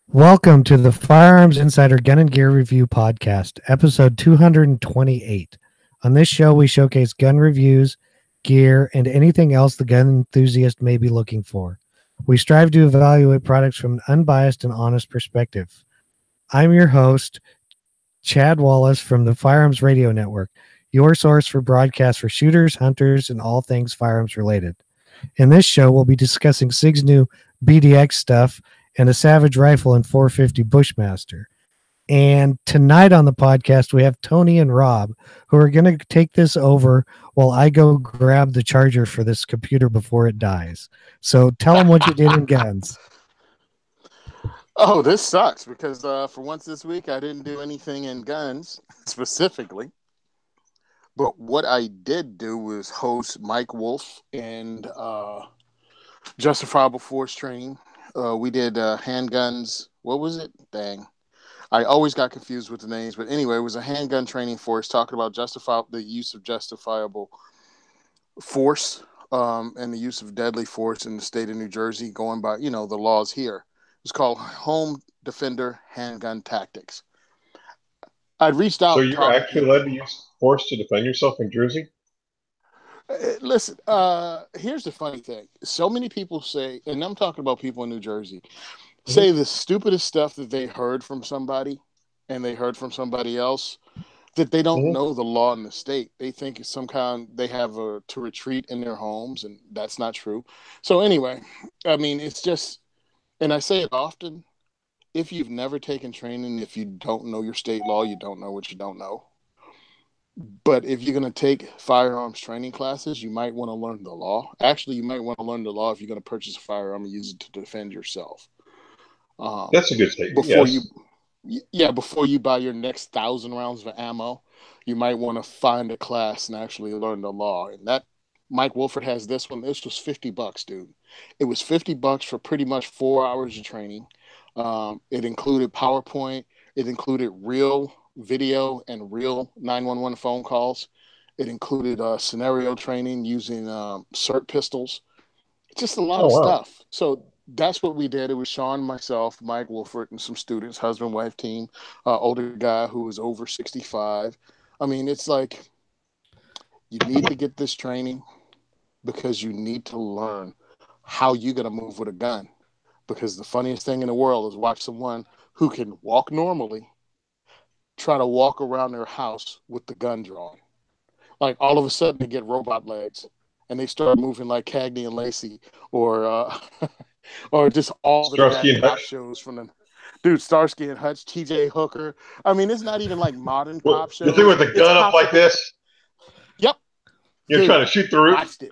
Welcome to the Firearms Insider Gun and Gear Review Podcast, episode 228. On this show, we showcase gun reviews, gear, and anything else the gun enthusiast may be looking for. We strive to evaluate products from an unbiased and honest perspective. I'm your host, Chad Wallace from the Firearms Radio Network, your source for broadcasts for shooters, hunters, and all things firearms related. In this show, we'll be discussing SIG's new BDX stuff and a Savage rifle and 450 Bushmaster. And tonight on the podcast, we have Tony and Rob, who are going to take this over while I go grab the charger for this computer before it dies. So tell them what you did in guns. Oh, this sucks because for once this week, I didn't do anything in guns specifically. But what I did do was host Mike Wolf and Justifiable Force training. We did handguns. What was it? Dang. I always got confused with the names. But anyway, it was a handgun training force talking about the use of justifiable force and the use of deadly force in the state of New Jersey, going by, the laws here. It's called Home Defender Handgun Tactics. I'd reached out. So you're actually allowed to use force to defend yourself in Jersey? Listen, here's the funny thing. So many people say, and I'm talking about people in New Jersey, say the stupidest stuff that they heard from somebody and they heard from somebody else, that they don't know the law in the state. They think it's they have to retreat in their homes, and that's not true. So anyway, I mean, it's just, and I say it often, if you've never taken training, if you don't know your state law, you don't know what you don't know. But if you're going to take firearms training classes, you might want to learn the law. Actually, you might want to learn the law if you're going to purchase a firearm and use it to defend yourself. That's a good statement. Before you buy your next 1,000 rounds of ammo, you might want to find a class and actually learn the law. And that Mike Wolford has this one. This was $50, dude. It was $50 for pretty much 4 hours of training. It included PowerPoint. It included real video and real 911 phone calls. It included scenario training using SIRT pistols. Just a lot of stuff. So that's what we did. It was Sean, myself, Mike Wolford, and some students, husband, wife team, older guy who was over 65. I mean, it's like you need to get this training because you need to learn how you're going to move with a gun. Because the funniest thing in the world is watch someone who can walk normally try to walk around their house with the gun drawn. Like all of a sudden they get robot legs and they start moving like Cagney and Lacey or just all the cop shows from the dude, Starsky and Hutch, TJ Hooker. I mean, it's not even like modern cop shows. You think with the gun up like this? Yep. You're trying to shoot the roof? Watched it.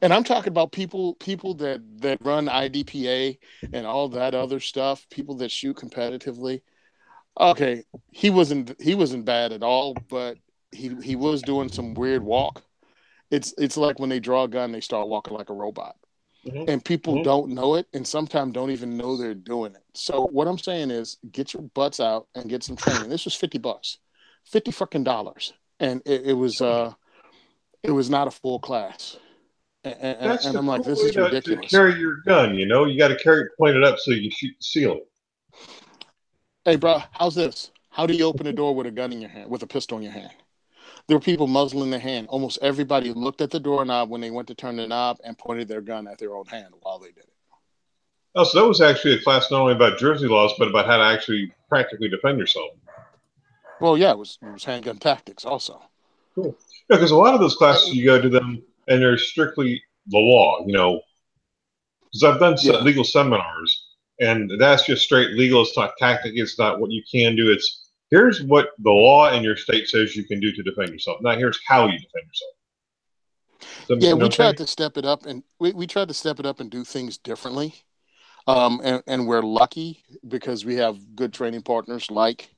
And I'm talking about people that run IDPA and all that other stuff, people that shoot competitively. Okay, he wasn't bad at all, but he was doing some weird walk. It's like when they draw a gun, they start walking like a robot. And people don't know it, and sometimes don't even know they're doing it. So what I'm saying is, get your butts out and get some training. This was $50, $50, and it was not a full class. And I'm like, this is ridiculous. To carry your gun, you got to carry it pointed up so you shoot the ceiling. Hey, bro, how's this? How do you open a door with a gun in your hand, with a pistol in your hand? There were people muzzling their hand. Almost everybody looked at the doorknob when they went to turn the knob and pointed their gun at their own hand while they did it. Oh, so that was actually a class not only about Jersey laws, but about how to actually practically defend yourself. Well, yeah, it was handgun tactics also. Cool. Yeah, because a lot of those classes, you go to them, and they're strictly the law, Because I've done some legal seminars, and that's just straight legal. It's not tactic. It's not what you can do. It's here's what the law in your state says you can do to defend yourself. Now here's how you defend yourself. We tried to step it up, and we tried to step it up and do things differently. And we're lucky because we have good training partners like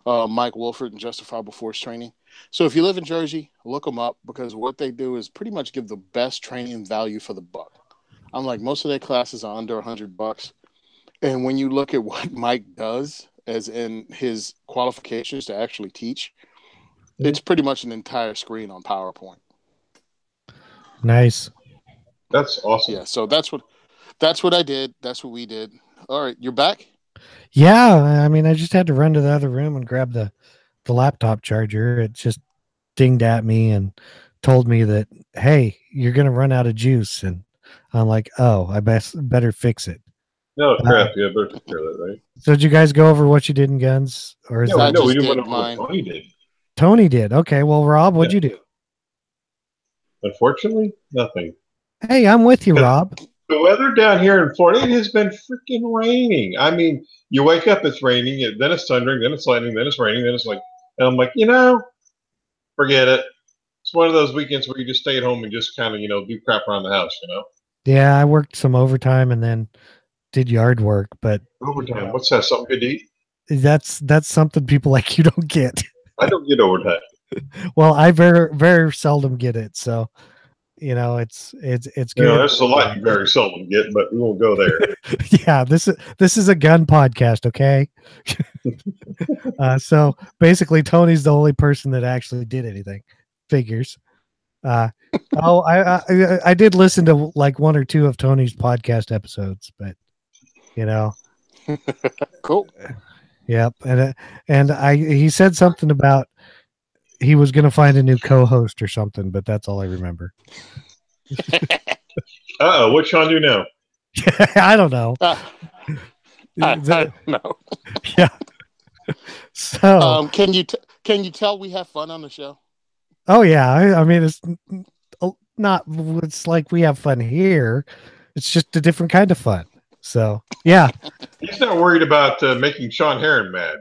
Mike Wolford and Justifiable Force Training. So if you live in Jersey, look them up because what they do is pretty much give the best training value for the buck. I'm like, most of their classes are under $100. And when you look at what Mike does, as in his qualifications to actually teach, it's pretty much an entire screen on PowerPoint. Nice. That's awesome. Yeah, so that's what I did. That's what we did. All right, you're back? Yeah, I mean, I just had to run to the other room and grab the laptop charger. It just dinged at me and told me that, hey, you're going to run out of juice. And I'm like, oh, I better fix it. No, crap. Yeah, better take care of that, right? So did you guys go over what you did in guns? Or is Yeah, that we didn't did want to mine. what Tony did. Tony did? Okay, well, Rob, what'd you do? Unfortunately, nothing. Hey, I'm with you, Rob. The weather down here in Florida, it has been freaking raining. I mean, you wake up, it's raining, then it's thundering, then it's lightning, then it's raining, then it's like, and I'm like, forget it. It's one of those weekends where you just stay at home and just kind of, do crap around the house, Yeah, I worked some overtime and then did yard work, but overtime. What's that? Something good to eat? That's something people like you don't get. I don't get overtime. Well, I very, very seldom get it, so it's good. There's a lot you very seldom get, but we won't go there. Yeah, this is a gun podcast, okay? So basically, Tony's the only person that actually did anything. Figures. I did listen to like one or two of Tony's podcast episodes, but Cool. Yep, and he said something about he was going to find a new co-host or something, but that's all I remember. What's Sean do now? I don't know. I don't know. Yeah. So, can you tell we have fun on the show? Oh yeah, I mean it's not. It's like we have fun here. It's just a different kind of fun. So yeah. He's not worried about making Sean Heron mad.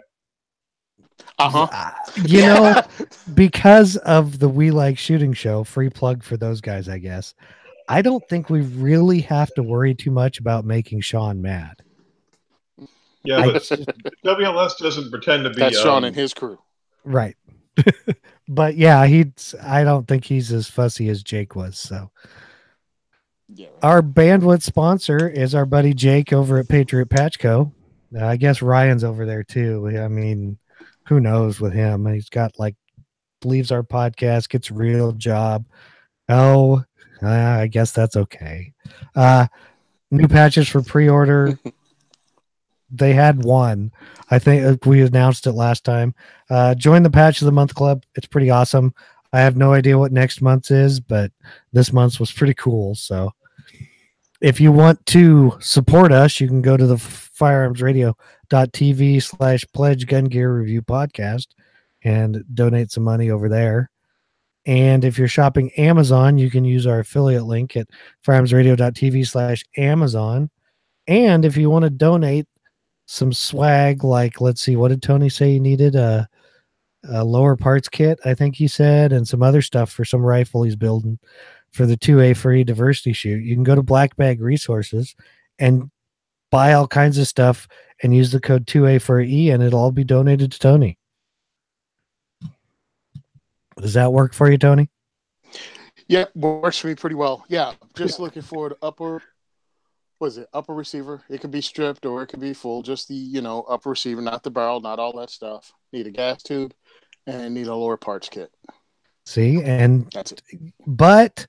Because of the We Like Shooting show, free plug for those guys, I guess. I don't think we really have to worry too much about making Sean mad. Yeah, but WLS doesn't pretend to be. That's Sean and his crew. Right. But yeah, I don't think he's as fussy as Jake was. So yeah, right. Our bandwidth sponsor is our buddy Jake over at Patriot Patch Co. I guess Ryan's over there too. I mean, who knows with him? He's got believes our podcast, gets a real job. Oh, I guess that's okay. New patches for pre-order. They had one. I think we announced it last time. Join the Patch of the Month Club. It's pretty awesome. I have no idea what next month's is, but this month's was pretty cool. So if you want to support us, you can go to the firearmsradio.tv/pledge gun gear review podcast and donate some money over there. And if you're shopping Amazon, you can use our affiliate link at firearmsradio.tv/Amazon. And if you want to donate some swag, let's see, what did Tony say he needed? A lower parts kit, I think he said, and some other stuff for some rifle he's building for the 2A free diversity shoot. You can go to Black Bag Resources and buy all kinds of stuff and use the code 2A for E, and it'll all be donated to Tony. Does that work for you, Tony? Yeah, works for me pretty well. Yeah, just looking for the upper receiver. It could be stripped or it could be full. Just the, upper receiver, not the barrel, not all that stuff. Need a gas tube and need a lower parts kit. See, and that's it. But,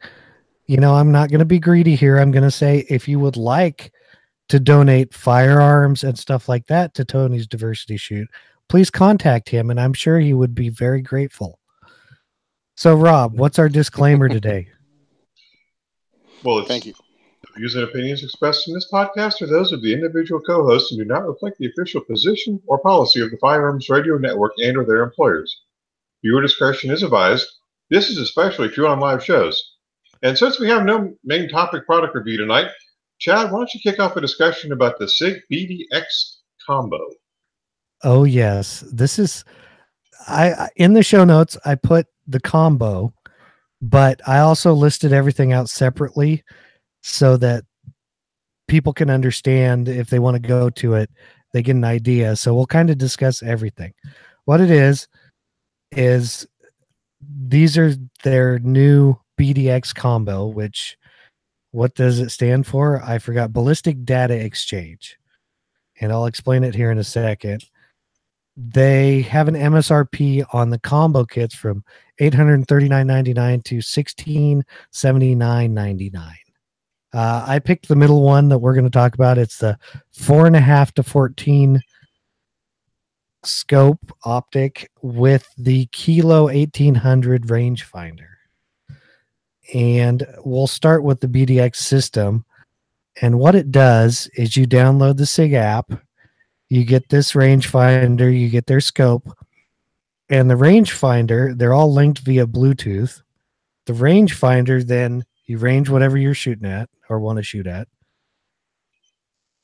I'm not going to be greedy here. I'm going to say if you would like to donate firearms and stuff like that to Tony's diversity shoot, please contact him, and I'm sure he would be very grateful. So, Rob, what's our disclaimer today? Well, thank you. The views and opinions expressed in this podcast are those of the individual co-hosts and do not reflect the official position or policy of the Firearms Radio Network and or their employers. Viewer discretion is advised. This is especially true on live shows. And since we have no main topic product review tonight, Chad, why don't you kick off a discussion about the SIG BDX combo? Oh, yes. This is... in the show notes, I put the combo, but I also listed everything out separately so that people can understand if they want to go to it, they get an idea. So we'll kind of discuss everything. What it is these are their new BDX combo, which what does it stand for? I forgot. Ballistic Data Exchange. And I'll explain it here in a second. They have an MSRP on the combo kits from $839.99 to $1679.99. I picked the middle one that we're going to talk about. It's the 4.5 to 14 scope optic with the Kilo 1800 rangefinder. And we'll start with the BDX system. And what it does is you download the SIG app, you get this rangefinder, you get their scope, and the rangefinder, they're all linked via Bluetooth. The rangefinder, then you range whatever you're shooting at or want to shoot at.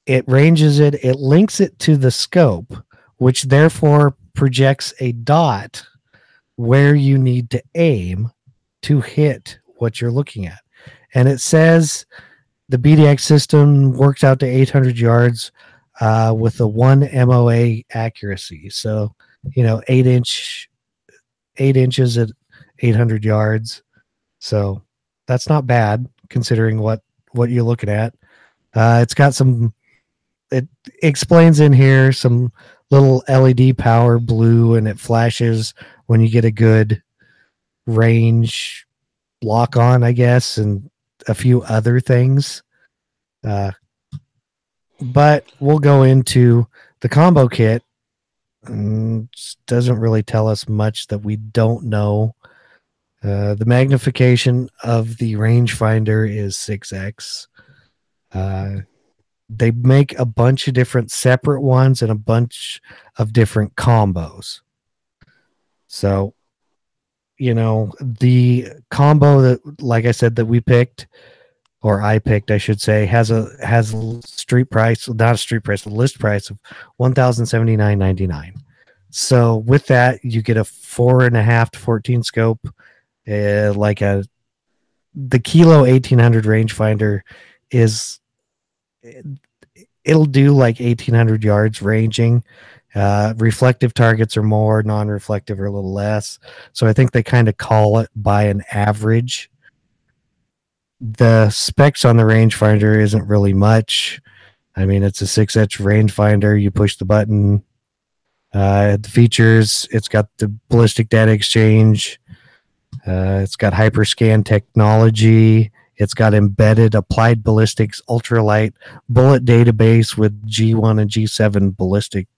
It ranges it, it links it to the scope, which therefore projects a dot where you need to aim to hit what you're looking at. And it says the BDX system works out to 800 yards with a 1 MOA accuracy. So, 8 inches at 800 yards. So that's not bad considering what you're looking at. It's got it explains in here some little LED power blue, and it flashes when you get a good range lock on, I guess, and a few other things. But we'll go into the combo kit. Doesn't really tell us much that we don't know. The magnification of the rangefinder is 6x. They make a bunch of different separate ones and a bunch of different combos. So, the combo that, like I said, that we picked, or I picked, I should say, has a street price, not a street price, a list price of $1,079.99. So with that, you get a 4.5 to 14 scope, the Kilo 1800 rangefinder it'll do like 1800 yards ranging. Reflective targets are more, non-reflective are a little less. So I think they kind of call it by an average. The specs on the rangefinder isn't really much. I mean, it's a 6-inch rangefinder. You push the button. The features, it's got the ballistic data exchange. It's got hyperscan technology. It's got embedded applied ballistics ultralight bullet database with G1 and G7 ballistic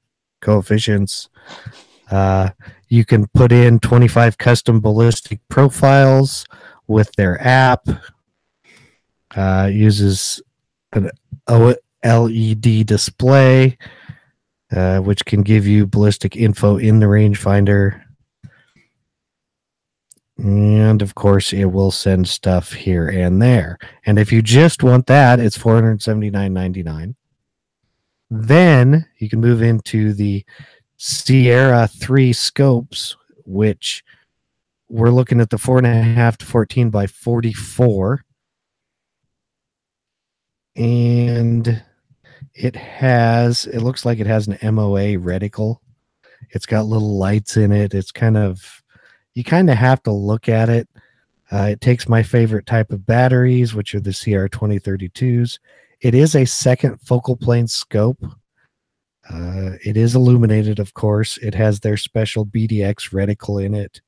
coefficients. You can put in 25 custom ballistic profiles with their app. Uses an OLED display, which can give you ballistic info in the rangefinder. And of course, it will send stuff here and there. And if you just want that, it's $479.99. Then you can move into the Sierra 3 scopes, which we're looking at the 4.5 to 14 by 44. And it looks like it has an MOA reticle. It's got little lights in it. It's you kind of have to look at it. It takes my favorite type of batteries, which are the CR2032s. It is a second focal plane scope. It is illuminated, of course. It has their special BDX reticle in it.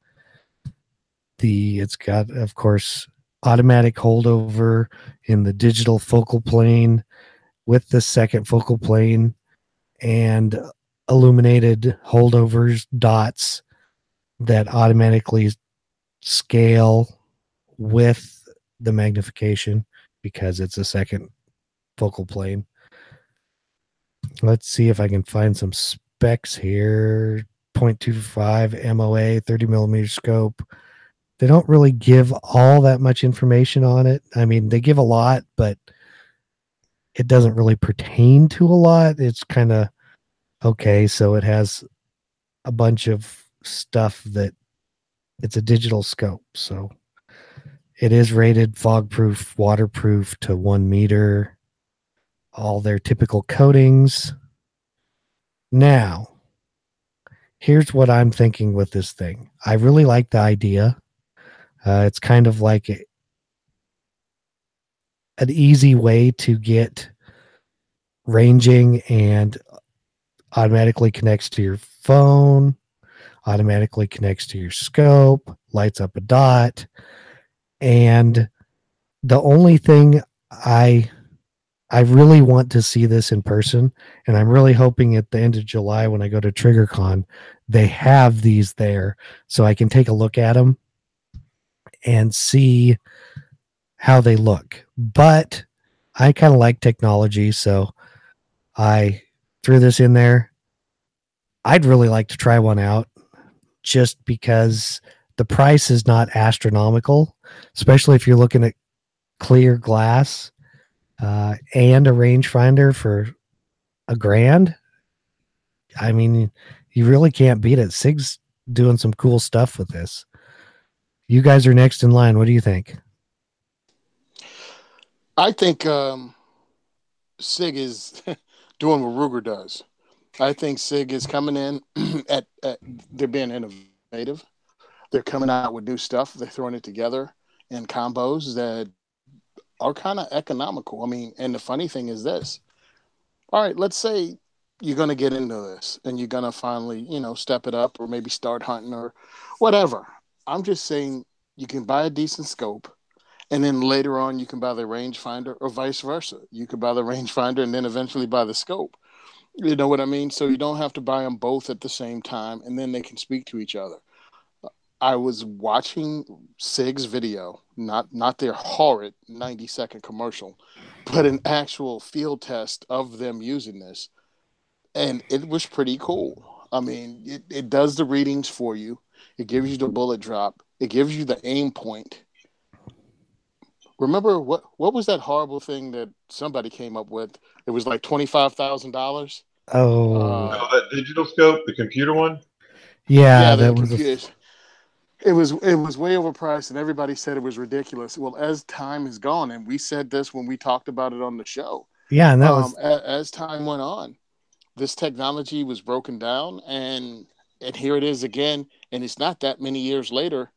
It's got, of course, automatic holdover in the digital focal plane with the second focal plane, and illuminated holdovers dots that automatically scale with the magnification because it's a second focal plane. Let's see if I can find some specs here. 0.25 MOA, 30 millimeter scope. They don't really give all that much information on it. I mean, they give a lot, but it doesn't really pertain to a lot. It's kind of okay. So it has a bunch of stuff that it's a digital scope. So it is rated fog-proof, waterproof to 1 meter. All their typical coatings. Now, here's what I'm thinking with this thing. I really like the idea. It's kind of like an easy way to get ranging, and automatically connects to your phone, automatically connects to your scope, lights up a dot. And the only thing I really want to see this in person, and I'm really hoping at the end of July when I go to TriggerCon, they have these there so I can take a look at them and see how they look. But I kind of like technology, so I threw this in there. I'd really like to try one out just because the price is not astronomical, especially if you're looking at clear glass and a rangefinder for $1,000. I mean, you really can't beat it. SIG's doing some cool stuff with this. You guys are next in line. What do you think? I think SIG is doing what Ruger does. I think SIG is coming in at they're being innovative. They're coming out with new stuff. They're throwing it together in combos that are kind of economical. I mean, and the funny thing is this. All right, let's say you're going to get into this and you're going to finally, step it up or maybe start hunting or whatever. I'm just saying you can buy a decent scope and then later on you can buy the rangefinder or vice versa. You could buy the rangefinder and then eventually buy the scope. You know what I mean? So you don't have to buy them both at the same time and then they can speak to each other. I was watching SIG's video, not their horrid 90-second commercial, but an actual field test of them using this. And it was pretty cool. I mean, it does the readings for you. It gives you the bullet drop. It gives you the aim point. Remember what was that horrible thing that somebody came up with? It was like $25,000. Oh, that digital scope, the computer one. yeah, The that was computers. It was way overpriced, and everybody said it was ridiculous. Well, as time has gone, and we said this when we talked about it on the show. Yeah, and that was as time went on, this technology was broken down, and here it is again. And it's not that many years later.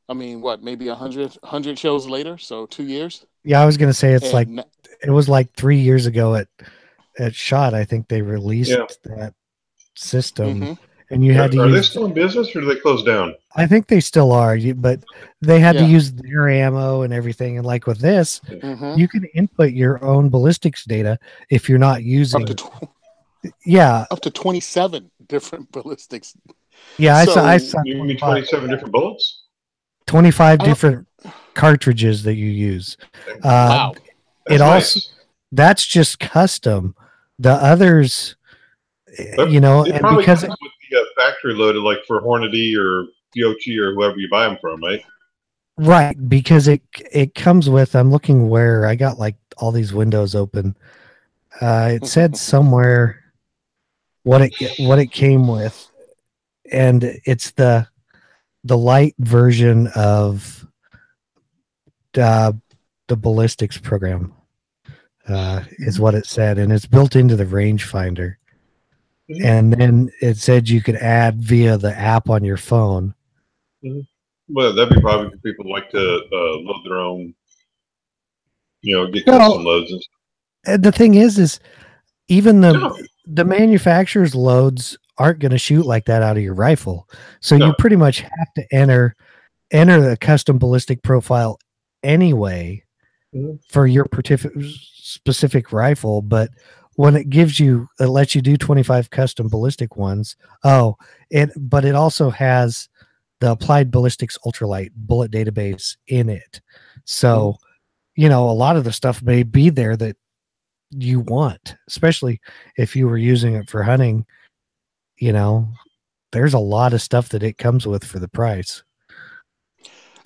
I mean, what, maybe 100 shows later? So 2 years. Yeah, I was going to say it was like 3 years ago at SHOT. I think they released that system. Mm-hmm. And you had to Are they still in business or do they close down? I think they still are, but they had to use their ammo and everything. And like with this, you can input your own ballistics data if you're not using. Up to 27 different ballistics. Yeah, I saw. You mean 27 different bullets? 25 different cartridges that you use. Wow. That's just custom. The others, it probably because comes with the factory loaded, like for Hornady or Yochi or whoever you buy them from, right? Right, because it comes with. I'm looking where I got like all these windows open. It said somewhere what it came with, and it's the light version of the ballistics program. Is what it said, and it's built into the rangefinder. Mm-hmm. And then it said you could add via the app on your phone. Mm-hmm. Well, that'd be probably for people who like to load their own, get custom loads. And the thing is even the manufacturer's loads aren't going to shoot like that out of your rifle. So you pretty much have to enter the custom ballistic profile anyway for your specific rifle. But when it lets you do 25 custom ballistic ones. But it also has the Applied Ballistics Ultralight bullet database in it. So, a lot of the stuff may be there that you want, especially if you were using it for hunting. There's a lot of stuff that it comes with for the price.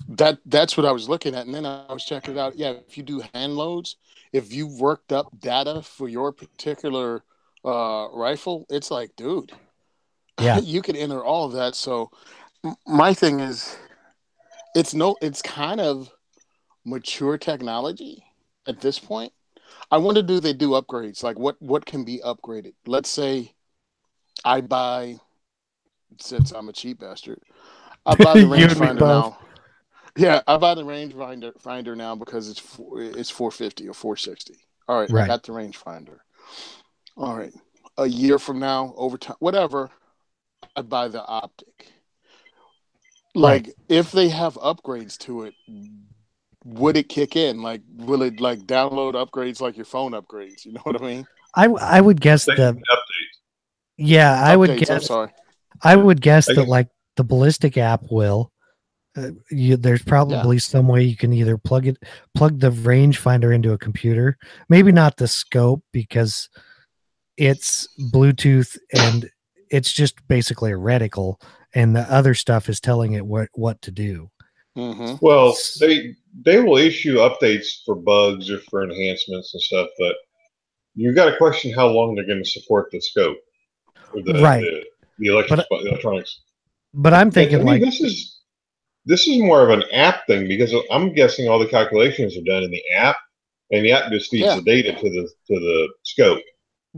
That's what I was looking at, and then I was checking it out. Yeah, if you do hand loads, if you worked up data for your particular rifle, it's like, dude, you can enter all of that. So my thing is, it's kind of mature technology at this point. I wonder, do they do upgrades? Like what can be upgraded? Let's say I buy, since I'm a cheap bastard, I buy the rangefinder now. Yeah, I buy the rangefinder now because it's $450 or $460. All right, I got the rangefinder. All right, a year from now, over time, whatever, I buy the optic. Like, if they have upgrades to it, would it kick in? Like, will it like download upgrades like your phone upgrades? You know what I mean? I would guess Updates. yeah, I would Updates, guess. I'm sorry. I would guess I that guess- like the ballistic app will. There's probably some way you can either plug the rangefinder into a computer. Maybe not the scope because it's Bluetooth and it's just basically a reticle, and the other stuff is telling it what to do. Mm-hmm. Well, they will issue updates for bugs or for enhancements and stuff, but you've got to question how long they're going to support the scope, or the electronics. But I'm thinking to me, this is more of an app thing because I'm guessing all the calculations are done in the app, and the app just feeds the data to the scope.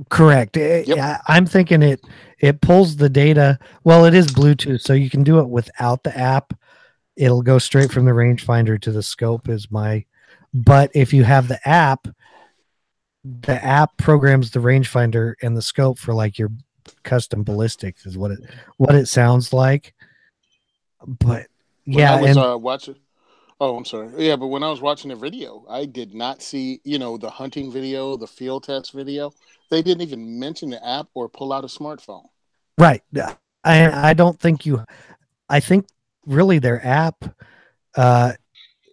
Correct. Yep. I'm thinking it pulls the data. Well, it is Bluetooth, so you can do it without the app. It'll go straight from the rangefinder to the scope but if you have the app programs the rangefinder and the scope for like your custom ballistics is what it sounds like. But yeah, when I was watching. Oh, I'm sorry. Yeah, but when I was watching the video, I did not see, the hunting video, the field test video. They didn't even mention the app or pull out a smartphone. Right. I don't think I think really their app,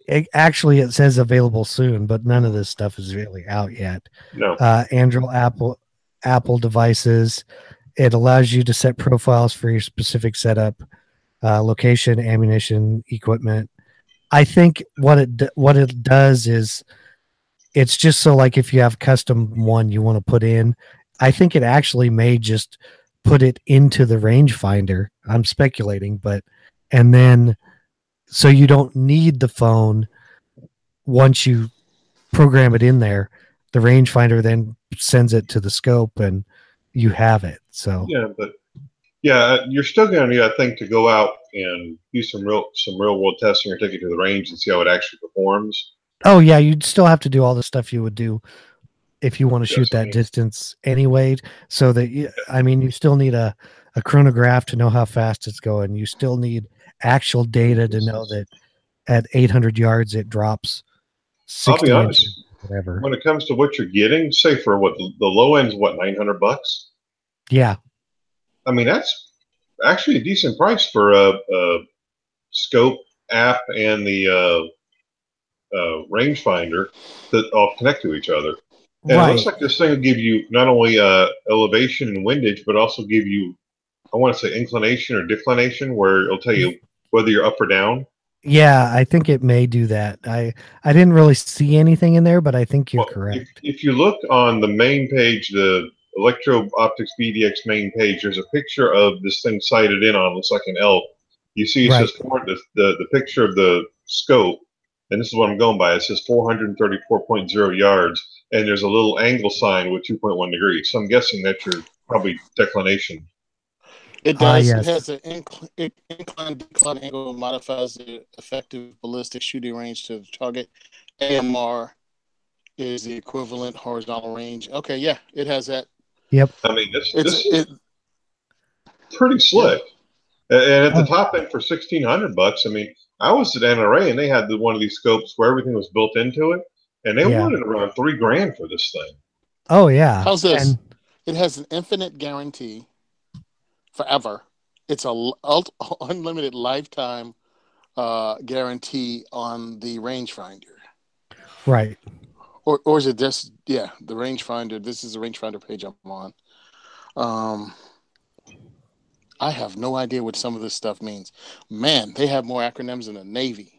it says available soon, but none of this stuff is really out yet. No. Android, Apple devices. It allows you to set profiles for your specific setup, location, ammunition, equipment. I think what it does is it's just so like if you have custom one you want to put in, I think it actually may just put it into the rangefinder. I'm speculating, and then so you don't need the phone once you program it in there. The rangefinder then sends it to the scope and you have it. So you're still going to need, I think, to go out and do some real world testing or take it to the range and see how it actually performs. Oh yeah, you'd still have to do all the stuff you would do if you want to shoot that distance anyway. So that you still need a chronograph to know how fast it's going. You still need actual data to know that at 800 yards it drops 60 I'll be honest, inches, whatever. When it comes to what you're getting, say for what the low end is, $900? Yeah. I mean, that's actually a decent price for a scope app and the rangefinder that all connect to each other. And It looks like this thing will give you not only elevation and windage, but also give you, I want to say inclination or declination, where it'll tell you whether you're up or down. Yeah, I think it may do that. I didn't really see anything in there, but I think you're correct. If you look on the main page, the Electro Optics BDX main page, there's a picture of this thing sighted in on. Looks like an elk. You see, it says the picture of the scope, and this is what I'm going by. It says 434.0 yards, and there's a little angle sign with 2.1 degrees. So I'm guessing that's your probably declination. It does. Yes. It has an incline decline angle, modifies the effective ballistic shooting range to the target. AMR is the equivalent horizontal range. Okay, yeah, it has that. Yep. I mean, this is pretty slick. Yeah. And at the top end for $1,600, I mean, I was at NRA and they had one of these scopes where everything was built into it, and they wanted around $3,000 for this thing. Oh yeah. How's this? It has an infinite guarantee, forever. It's a unlimited lifetime guarantee on the rangefinder. Right. Or is it just the rangefinder? This is the rangefinder page I'm on. I have no idea what some of this stuff means. Man, they have more acronyms than the Navy.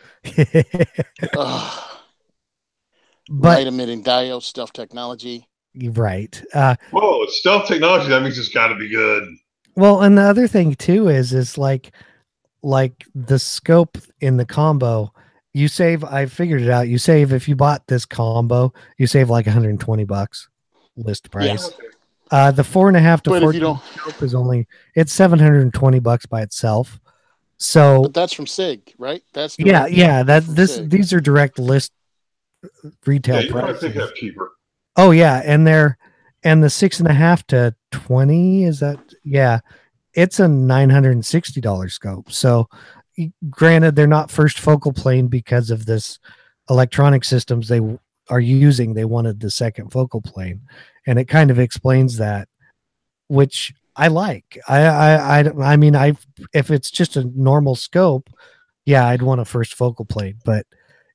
Light emitting diode, stealth technology. Right. Whoa, it's stealth technology. That means it's got to be good. Well, and the other thing too is like the scope in the combo. You save. I figured it out. You save if you bought this combo. You save like $120 list price. Yeah. The 4.5 to 14 scope is it's $720 by itself. So, but that's from SIG, right? That's these are direct list retail prices. prices. I think that's cheaper. Oh yeah, and the 6.5 to 20 is that? Yeah, it's a $960 scope. So, granted, they're not first focal plane because of this electronic systems they are using, they wanted the second focal plane, and it kind of explains that, which I like. I mean, if it's just a normal scope, yeah, I'd want a first focal plane. But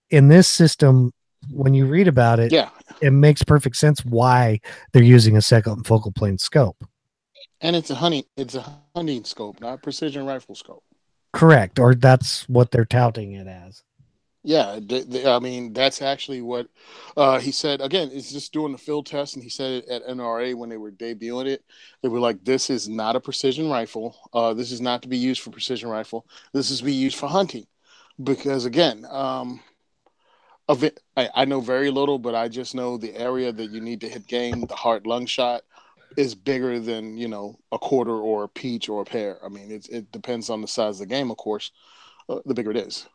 in this system, when you read about it, Yeah. it makes perfect sense why they're using a second focal plane scope. And it's a hunting scope, not a precision rifle scope. Correct, or that's what they're touting it as. Yeah, I mean, that's actually what he said. Again, it's just doing the field test, and he said it at NRA when they were debuting it. They were like, "This is not a precision rifle. This is not to be used for precision rifle. This is to be used for hunting." Because again, of it, I know very little, but I just know the area that you need to hit game, the heart lung shot, is bigger than a quarter or a peach or a pear. I mean, it depends on the size of the game, of course. The bigger it is.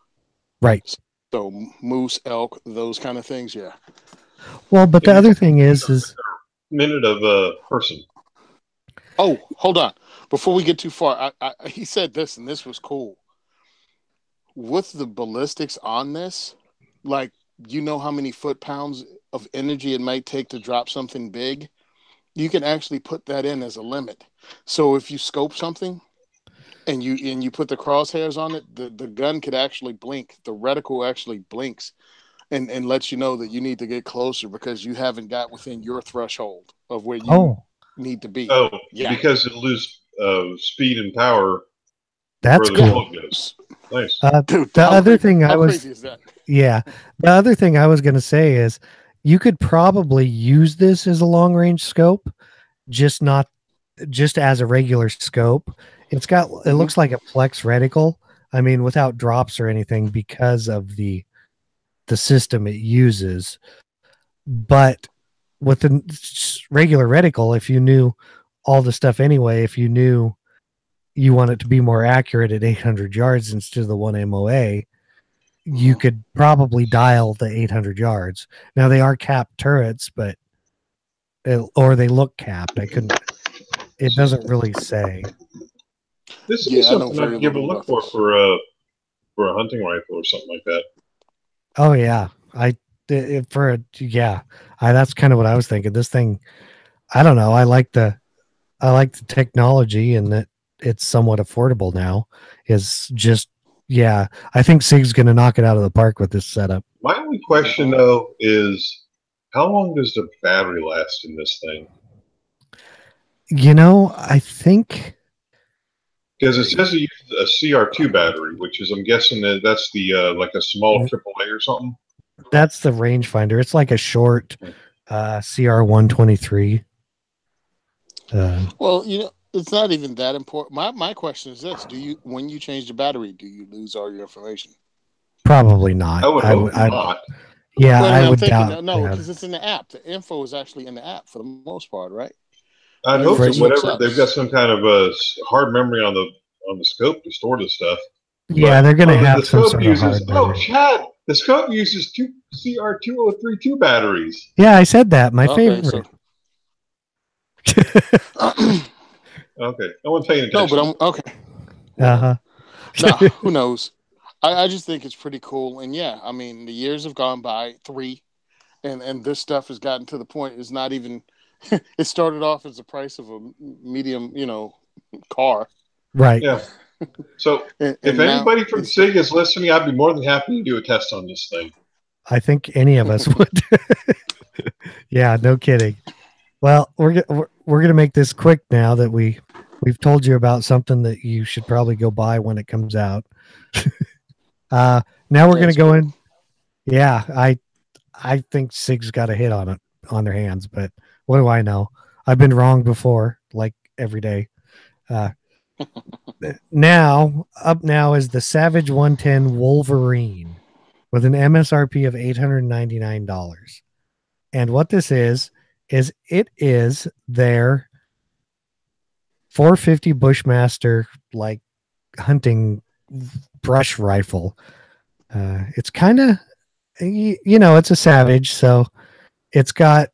Right. So moose, elk, those kind of things, yeah. Well, but the other thing is minute of a person. Oh, hold on. Before we get too far, he said this, and this was cool. With the ballistics on this, like, how many foot-pounds of energy it might take to drop something big? You can actually put that in as a limit. So if you scope something, and you put the crosshairs on it, the gun could actually blink. The reticle actually blinks and lets you know that you need to get closer because you haven't got within your threshold of where you need to be. Oh, yeah. Because it loses speed and power. That's cool. Nice. Dude, the other thing I was going to say is you could probably use this as a long range scope, just as a regular scope. It looks like a Plex reticle. I mean, without drops or anything because of the system it uses. But with the regular reticle, if you knew all the stuff anyway, if you knew you want it to be more accurate at 800 yards instead of the 1 MOA, you could probably dial the 800 yards. Now they are capped turrets, or they look capped. It doesn't really say. This is something I'd give a look for a hunting rifle or something like that. Oh yeah, that's kind of what I was thinking. This thing, I don't know. I like the technology and that it's somewhat affordable now. I think Sig's going to knock it out of the park with this setup. My only question though is, how long does the battery last in this thing? I think. Because it says it uses a CR2 battery, which is, I'm guessing that's the like a small AAA or something. That's the rangefinder. It's like a short CR123. Well, it's not even that important. My question is this: when you change the battery, do you lose all your information? Probably not. I would hope not. Yeah, I would doubt. No, because it's in the app. The info is actually in the app for the most part, right? I'd hope that whatever they've got some kind of a hard memory on the scope to store the stuff. Yeah, they're going to have some sort of hard memory. Oh, Chad, the scope uses two CR2032 batteries. Yeah, I said that. My favorite. So... Okay, no one's paying attention. No, but I'm okay. No, who knows? I just think it's pretty cool, and yeah, I mean the years have gone by, 3, and this stuff has gotten to the point. It's not even. It started off as the price of a medium, car. Right. Yeah. So if anybody from SIG is listening, I'd be more than happy to do a test on this thing. I think any of us would. Yeah, no kidding. Well, we're gonna make this quick now that we've told you about something that you should probably go buy when it comes out. Now we're gonna go in. Yeah, I think SIG's got a hit on their hands, but what do I know? I've been wrong before, like every day. Now is the Savage 110 Wolverine with an MSRP of $899. And what this is it is their 450 Bushmaster like hunting brush rifle. It's kind of, it's a Savage, so it's got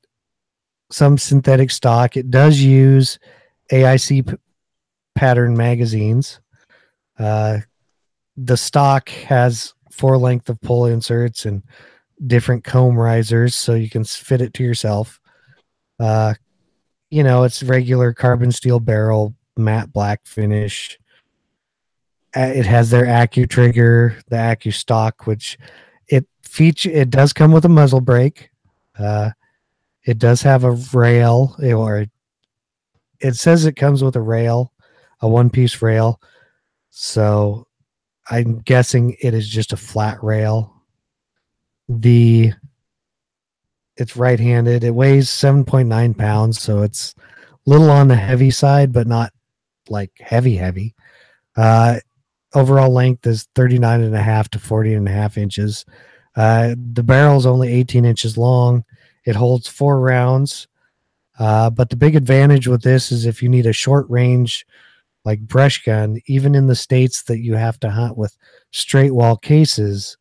some synthetic stock. It does use AIC pattern magazines. The stock has 4 length of pull inserts and different comb risers so you can fit it to yourself. It's regular carbon steel barrel, matte black finish. It has their Accu trigger, the Accu stock, which it does come with a muzzle brake. It does have a rail, or it says it comes with a rail, a one-piece rail. So I'm guessing it is just a flat rail. It's right-handed. It weighs 7.9 pounds, so it's a little on the heavy side, but not like heavy. Overall length is 39.5 to 40.5 inches. The barrel is only 18 inches long. It holds 4 rounds. But the big advantage with this is if you need a short range, like brush gun, even in the states that you have to hunt with straight wall cases,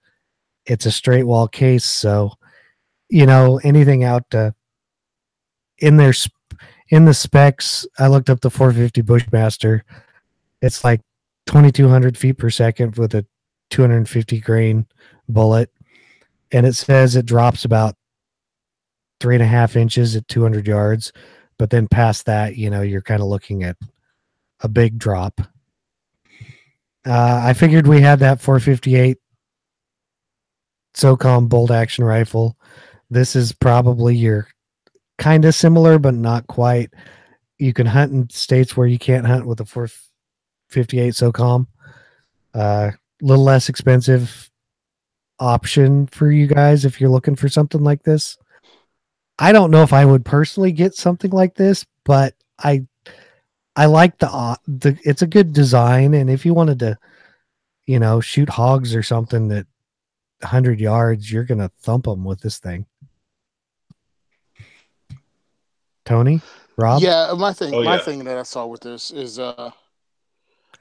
it's a straight wall case. So, anything out in the specs, I looked up the 450 Bushmaster. It's like 2,200 feet per second with a 250 grain bullet. And it says it drops about 3.5 inches at 200 yards. But then past that, you're kind of looking at a big drop. I figured we had that 458 SOCOM bolt action rifle. This is probably your kind of similar, but not quite. You can hunt in states where you can't hunt with a 458 SOCOM. Little less expensive option for you guys if you're looking for something like this. I don't know if I would personally get something like this, but I like it's a good design, and if you wanted to, shoot hogs or something at 100 yards, you're gonna thump them with this thing. Tony, Rob? Yeah, my thing that I saw with this is the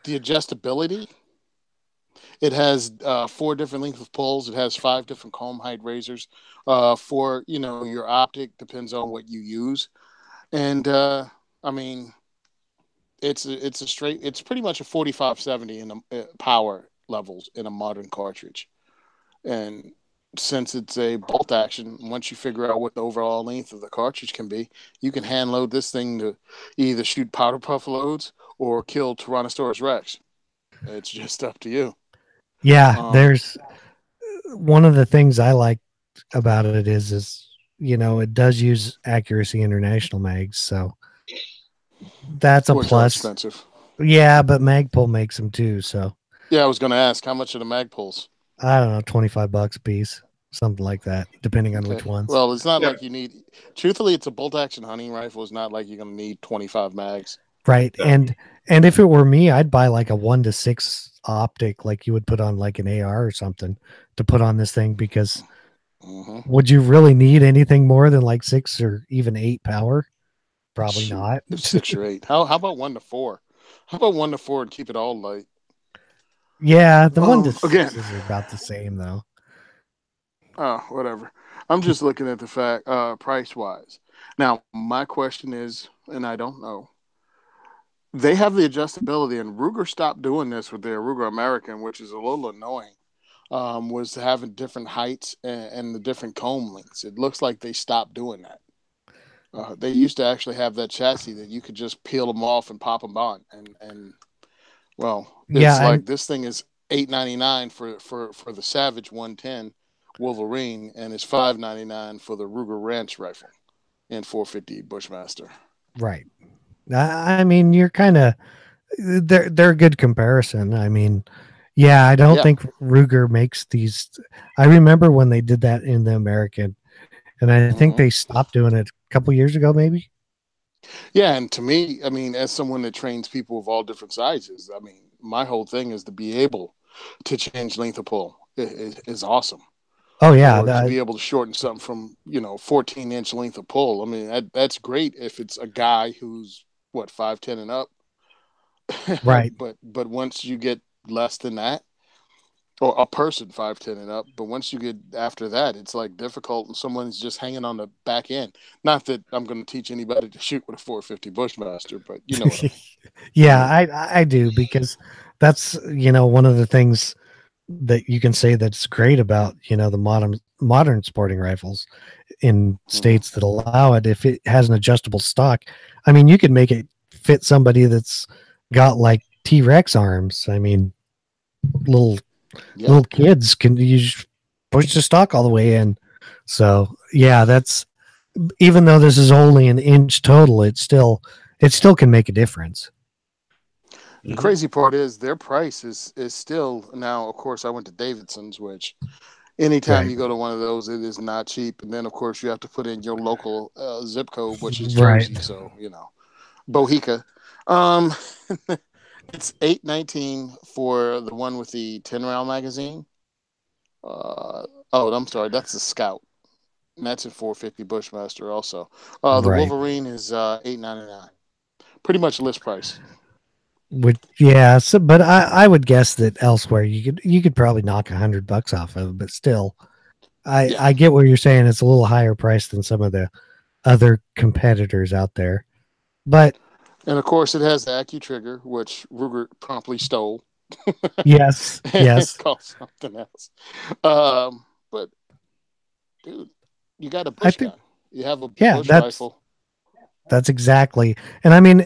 adjustability. It has 4 different lengths of pulls. It has 5 different comb height razors. For your optic depends on what you use, and it's pretty much a 45-70 in the power levels in a modern cartridge, and since it's a bolt action, once you figure out what the overall length of the cartridge can be, you can hand load this thing to either shoot powder puff loads or kill Tyrannosaurus Rex. It's just up to you. Yeah, there's one of the things I like about it is it does use Accuracy International mags, so that's a plus. Expensive. Yeah, but Magpul makes them too, so. Yeah, I was going to ask, how much are the Magpuls? I don't know, $25 a piece, something like that, depending on which ones. Well, it's not like you need. Truthfully, it's a bolt action hunting rifle. It's not like you're going to need 25 mags. Right, and if it were me, I'd buy like a 1-to-6 optic, like you would put on like an AR or something, to put on this thing, because would you really need anything more than like 6 or even 8 power? Probably not. 6 or 8. How about 1-to-4? How about 1-to-4 and keep it all light? Yeah, the 1-to-6 is about the same though. Oh, whatever. I'm just looking at the fact, price wise. Now, my question is, and I don't know, they have the adjustability, and Ruger stopped doing this with their Ruger American, which is a little annoying. Was having different heights and the different comb lengths. It looks like they stopped doing that. They used to actually have that chassis that you could just peel them off and pop them on, and this thing is $8.99 for the Savage 110 Wolverine, and it's $5.99 for the Ruger Ranch rifle and 450 Bushmaster. Right. I mean, you're kind of they're a good comparison. I mean, yeah, I don't think Ruger makes these. I remember when they did that in the American, and I think they stopped doing it a couple years ago, maybe. Yeah, and to me, I mean, as someone that trains people of all different sizes, I mean, my whole thing is to be able to change length of pull. Is awesome. Oh yeah, to be able to shorten something from 14-inch length of pull. I mean, that's great if it's a guy who's 5'10" and up. Right. but once you get less than that, or a person 5'10" and up, but once you get after that, it's like difficult, and someone's just hanging on the back end. Not that I'm going to teach anybody to shoot with a 450 Bushmaster, but you know what I mean. Yeah, I do, because that's one of the things that you can say that's great about, the modern sporting rifles in states that allow it. If it has an adjustable stock, I mean, you could make it fit somebody that's got like T-Rex arms. I mean, little kids can push the stock all the way in. So yeah, that's, even though this is only an inch total, it still can make a difference. The crazy part is their price is still, now of course I went to Davidson's, which anytime you go to one of those, it is not cheap. And then of course you have to put in your local zip code, which is Jersey. Right. So, Bohica. It's $819 for the one with the 10-round magazine. I'm sorry, that's the Scout. And that's at $450 Bushmaster also. The Wolverine is $899. Pretty much list price. But I would guess that elsewhere you could probably knock $100 off of it, but still, I get what you're saying. It's a little higher price than some of the other competitors out there, and of course it has the AccuTrigger, which Ruger promptly stole. Yes. Called something else. But dude, you got a bush gun. You have a bush rifle. That's exactly, and I mean,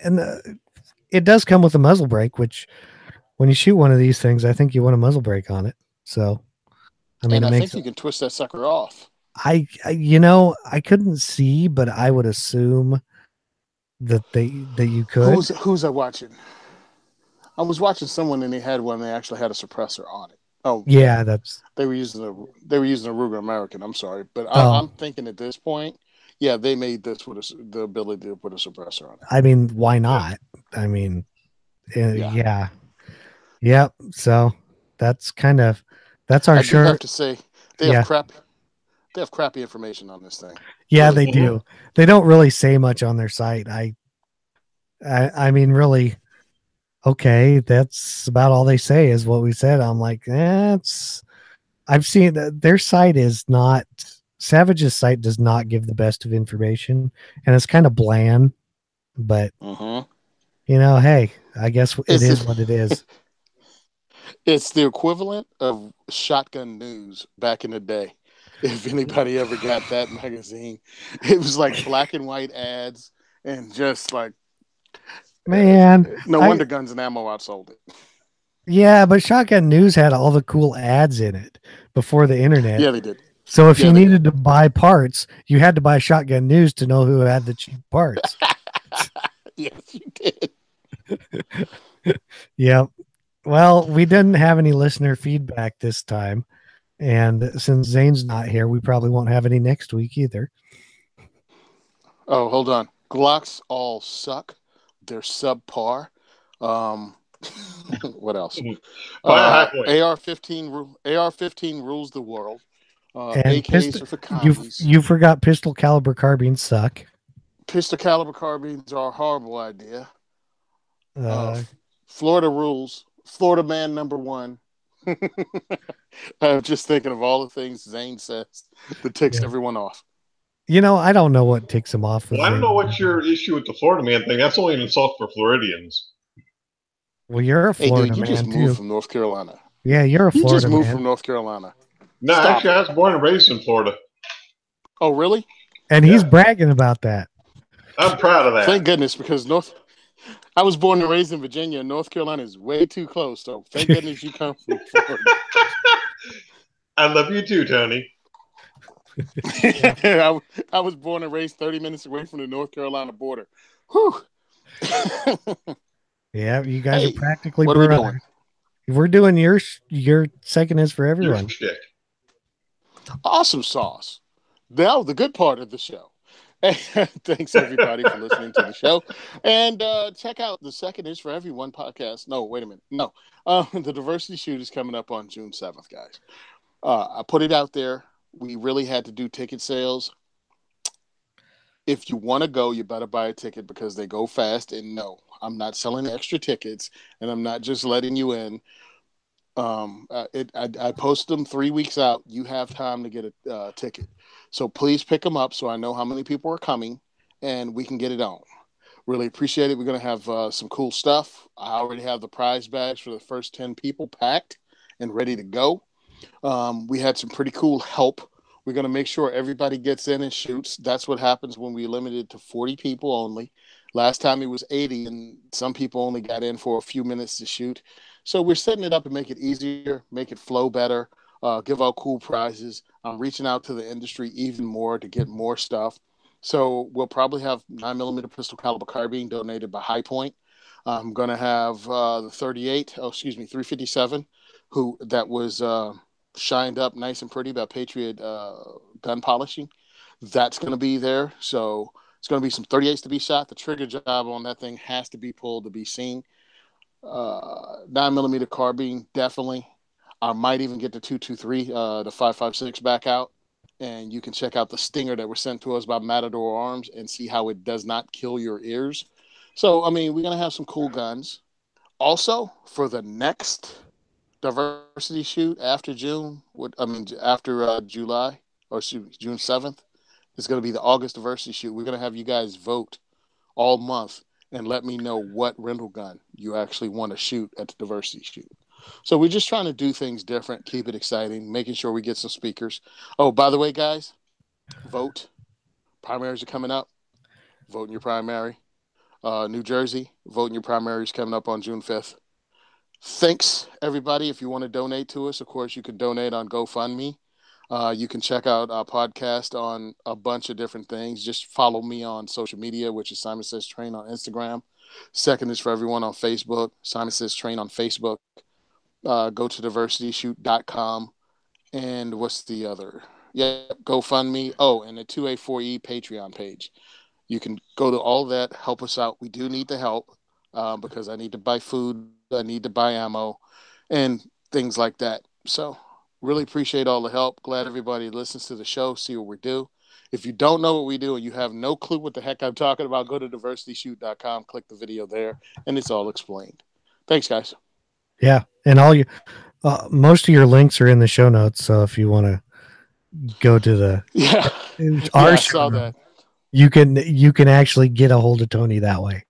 it does come with a muzzle brake, which when you shoot one of these things, I think you want a muzzle brake on it. So, I mean, I think you can twist that sucker off. I couldn't see, but I would assume that you could. Who's I watching? I was watching someone and they had one. They actually had a suppressor on it. Oh yeah, they were using a Ruger American. I'm sorry, but I'm thinking at this point, yeah, they made this with the ability to put a suppressor on it. I mean, why not? I mean, yeah. Yep. So that's our shirt. I have to say they have crappy information on this thing. Yeah, they do. They don't really say much on their site. I mean, really. Okay, that's about all they say is what we said. I'm like, I've seen that their site is not, Savage's site does not give the best of information, and it's kind of bland, but hey, I guess it is what it is. It's the equivalent of Shotgun News back in the day. If anybody ever got that magazine, it was like black and white ads and just like, man, no wonder Guns and Ammo outsold it. Yeah, but Shotgun News had all the cool ads in it before the internet. Yeah, they did. So if you needed to buy parts, you had to buy Shotgun News to know who had the cheap parts. Yes, you did. Yep. Well, we didn't have any listener feedback this time. And since Zane's not here, we probably won't have any next week either. Oh, hold on. Glocks all suck. They're subpar. What else? AR-15 rules the world. AKs are for commies. You forgot pistol caliber carbines suck. Pistol caliber carbines are a horrible idea. Florida rules. Florida man number one. I'm just thinking of all the things Zane says that ticks everyone off. I don't know what ticks him off. Well, I don't know what's your issue with the Florida man thing. That's only an insult for Floridians. Well, you're a Florida man, you just moved from North Carolina. Yeah, you're a Florida man. You just moved from North Carolina. No, actually, I was born and raised in Florida. Oh, really? And he's bragging about that. I'm proud of that. Thank goodness, because I was born and raised in Virginia, and North Carolina is way too close. So thank goodness you come from Florida. I love you too, Tony. I was born and raised 30 minutes away from the North Carolina border. Whew. Yeah, you guys are practically brothers. We're doing your second is for everyone. Awesome sauce. Now the good part of the show. Thanks everybody for listening to the show, and check out the Second is for Everyone podcast. No, wait a minute. No, the diversity shoot is coming up on June 7th, guys. I put it out there. We really had to do ticket sales. If you want to go, you better buy a ticket because they go fast. And no, I'm not selling extra tickets, and I'm not just letting you in. I post them 3 weeks out. You have time to get a ticket. So please pick them up so I know how many people are coming and we can get it on. Really appreciate it. We're going to have some cool stuff. I already have the prize bags for the first 10 people packed and ready to go. We had some pretty cool help. We're going to make sure everybody gets in and shoots. That's what happens when we limit it to 40 people only. Last time it was 80, and some people only got in for a few minutes to shoot. So we're setting it up and make it easier, make it flow better, give out cool prizes. I'm reaching out to the industry even more to get more stuff. So we'll probably have 9mm pistol caliber carbine donated by High Point. I'm going to have the 357, that was shined up nice and pretty by Patriot Gun Polishing. That's going to be there. So it's going to be some 38s to be shot. The trigger job on that thing has to be pulled to be seen. 9mm carbine, definitely. I might even get the 223, the 5.56 back out. And you can check out the stinger that was sent to us by Matador Arms and see how it does not kill your ears. So, I mean, we're going to have some cool guns. Also, for the next diversity shoot after July, or June 7th, it's going to be the August diversity shoot. We're going to have you guys vote all month and let me know what rental gun you actually want to shoot at the diversity shoot. So we're just trying to do things different, keep it exciting, making sure we get some speakers. Oh, by the way, guys, vote. Primaries are coming up. Vote in your primary. New Jersey, vote in your primaries coming up on June 5th. Thanks, everybody. If you want to donate to us, of course, you can donate on GoFundMe. You can check out our podcast on a bunch of different things. Just follow me on social media, which is Simon Says Train on Instagram. Second is for everyone on Facebook, Simon Says Train on Facebook. Go to diversityshoot.com. And what's the other? Yeah, GoFundMe. Oh, and the 2A4E Patreon page. You can go to all that, help us out. We do need the help because I need to buy food, I need to buy ammo, and things like that. So really appreciate all the help. Glad everybody listens to the show, see what we do. If you don't know what we do and you have no clue what the heck I'm talking about, go to diversityshoot.com, click the video there, and it's all explained. Thanks, guys. Yeah, and all you, most of your links are in the show notes. So if you want to go to the I saw that. You can actually get a hold of Tony that way.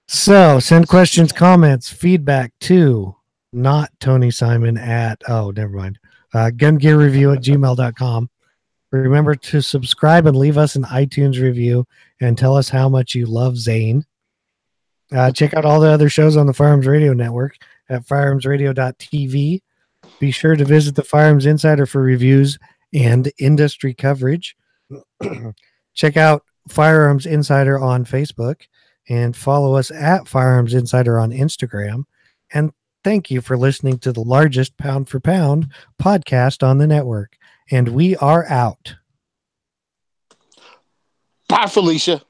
So send questions, comments, feedback to not Tony Simon at gungearreview@gmail.com. Remember to subscribe and leave us an iTunes review and tell us how much you love Zane. Check out all the other shows on the Firearms Radio Network at firearmsradio.tv. Be sure to visit the Firearms Insider for reviews and industry coverage. Check out Firearms Insider on Facebook and follow us at Firearms Insider on Instagram. And thank you for listening to the largest pound for pound podcast on the network. And we are out. Bye, Felicia.